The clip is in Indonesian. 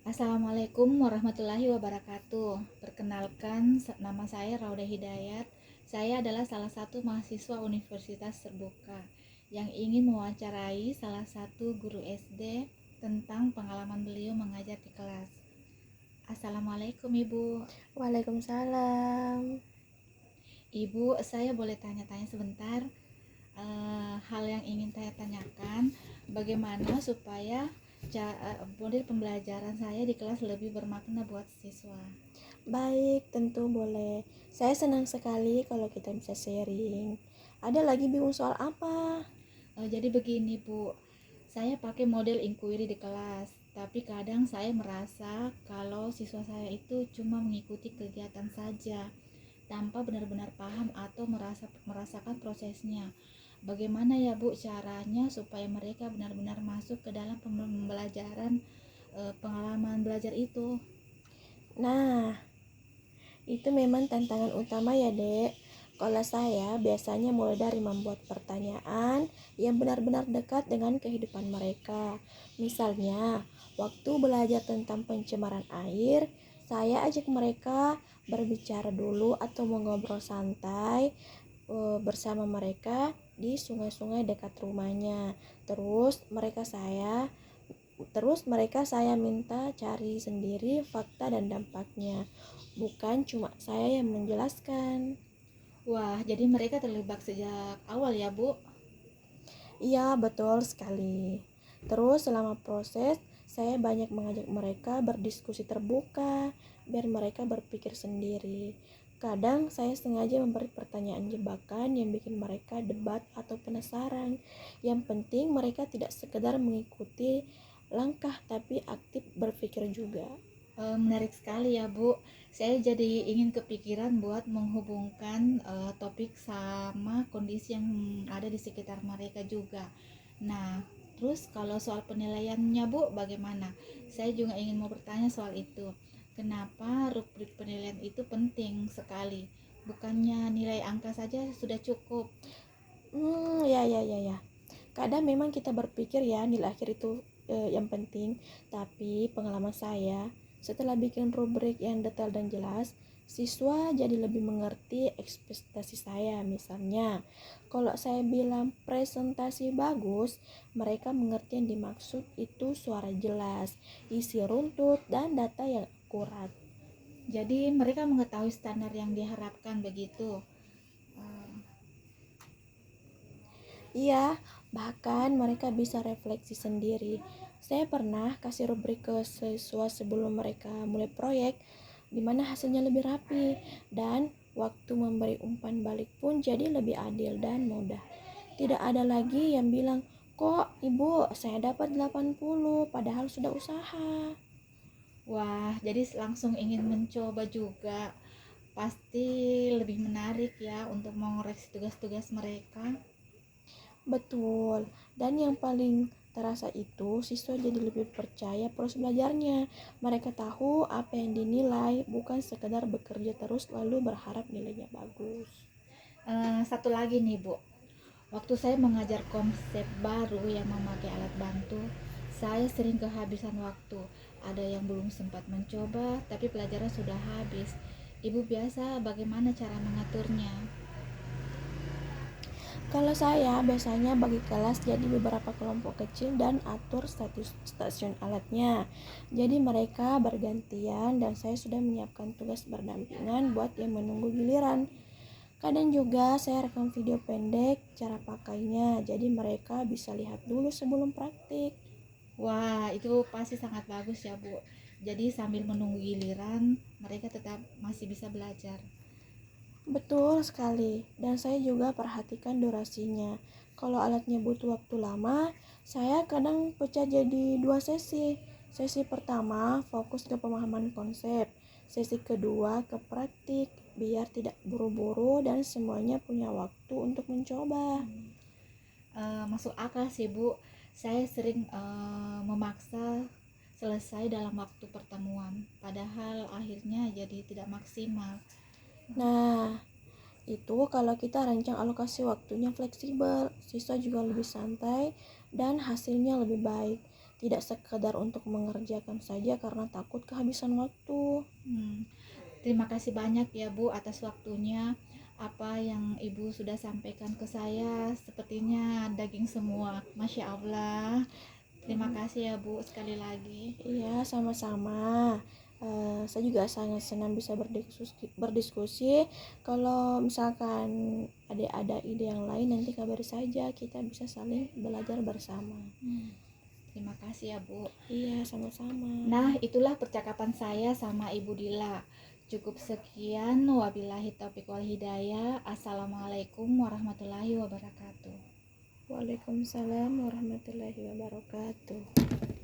Assalamualaikum warahmatullahi wabarakatuh. Perkenalkan, nama saya Rauda Hidayat. Saya adalah salah satu mahasiswa Universitas Terbuka yang ingin mewawancarai salah satu guru SD tentang pengalaman beliau mengajar di kelas. Assalamualaikum Ibu. Waalaikumsalam. Ibu, saya boleh tanya-tanya sebentar. Hal yang ingin saya tanyakan, bagaimana supaya model pembelajaran saya di kelas lebih bermakna buat siswa. Baik, tentu boleh. Saya senang sekali kalau kita bisa sharing. Ada lagi bingung soal apa? Jadi begini Bu, saya pakai model inquiry di kelas, tapi kadang saya merasa kalau siswa saya itu cuma mengikuti kegiatan saja tanpa benar-benar paham atau merasakan prosesnya. Bagaimana ya Bu caranya supaya mereka benar-benar masuk ke dalam pembelajaran, pengalaman belajar itu? Nah, itu memang tantangan utama ya, Dek. Kalau saya biasanya mulai dari membuat pertanyaan yang benar-benar dekat dengan kehidupan mereka. Misalnya, waktu belajar tentang pencemaran air, saya ajak mereka berbicara dulu atau mengobrol santai bersama mereka di sungai-sungai dekat rumahnya. Terus mereka saya minta cari sendiri fakta dan dampaknya. Bukan cuma saya yang menjelaskan. Wah, jadi mereka terlibat sejak awal ya Bu? Iya, betul sekali. Terus selama proses, saya banyak mengajak mereka berdiskusi terbuka, biar mereka berpikir sendiri. Kadang saya sengaja memberi pertanyaan jebakan yang bikin mereka debat atau penasaran. Yang penting mereka tidak sekedar mengikuti langkah tapi aktif berpikir juga. Menarik sekali ya Bu. Saya jadi ingin kepikiran buat menghubungkan topik sama kondisi yang ada di sekitar mereka juga. Nah, terus kalau soal penilaiannya Bu, bagaimana? Saya juga ingin mau bertanya soal itu. Kenapa rubrik penilaian itu penting sekali? Bukannya nilai angka saja sudah cukup? Ya. Kadang memang kita berpikir ya nilai akhir itu yang penting, tapi pengalaman saya setelah bikin rubrik yang detail dan jelas, siswa jadi lebih mengerti ekspektasi saya. Misalnya, kalau saya bilang presentasi bagus, mereka mengerti yang dimaksud itu suara jelas, isi runtut, dan data yang akurat. Jadi mereka mengetahui standar yang diharapkan begitu. Eh, Iya, bahkan mereka bisa refleksi sendiri. Saya pernah kasih rubrik ke siswa sebelum mereka mulai proyek, di mana hasilnya lebih rapi, dan waktu memberi umpan balik pun jadi lebih adil dan mudah. Tidak ada lagi yang bilang, kok ibu saya dapat 80 padahal sudah usaha. Wah, jadi langsung ingin mencoba juga. Pasti lebih menarik ya untuk mengoreksi tugas-tugas mereka. Betul, dan yang paling terasa itu siswa jadi lebih percaya proses belajarnya. Mereka tahu apa yang dinilai, bukan sekedar bekerja terus lalu berharap nilainya bagus. Satu lagi nih Bu, waktu saya mengajar konsep baru yang memakai alat bantu, saya sering kehabisan waktu. Ada yang belum sempat mencoba, tapi pelajaran sudah habis. Ibu biasa bagaimana cara mengaturnya? Kalau saya biasanya bagi kelas jadi beberapa kelompok kecil dan atur stasiun alatnya. Jadi mereka bergantian dan saya sudah menyiapkan tugas berdampingan buat yang menunggu giliran. Kadang juga saya rekam video pendek cara pakainya, jadi mereka bisa lihat dulu sebelum praktik. Wah, itu pasti sangat bagus ya Bu. Jadi sambil menunggu giliran, mereka tetap masih bisa belajar. Betul sekali, dan saya juga perhatikan durasinya. Kalau alatnya butuh waktu lama, saya kadang pecah jadi 2 sesi. Sesi pertama fokus ke pemahaman konsep, sesi kedua ke praktik, biar tidak buru-buru dan semuanya punya waktu untuk mencoba. Masuk akal sih Bu. Saya sering memaksa selesai dalam waktu pertemuan, padahal akhirnya jadi tidak maksimal. Nah, itu kalau kita rancang alokasi waktunya fleksibel, siswa juga lebih santai dan hasilnya lebih baik. tidak sekedar untuk mengerjakan saja karena takut kehabisan waktu. Terima kasih banyak ya Bu atas waktunya. Apa yang Ibu sudah sampaikan ke saya sepertinya daging semua. Masya Allah. Terima kasih ya Bu sekali lagi. Iya, sama-sama. Saya juga sangat senang bisa berdiskusi. Kalau misalkan ada ide yang lain, nanti kabari saja, kita bisa saling belajar bersama. Terima kasih ya Bu. Iya, sama-sama. Nah, itulah percakapan saya sama Ibu Dila. Cukup sekian. Wabillahi taufiq wal hidayah. Assalamualaikum warahmatullahi wabarakatuh. Waalaikumsalam warahmatullahi wabarakatuh.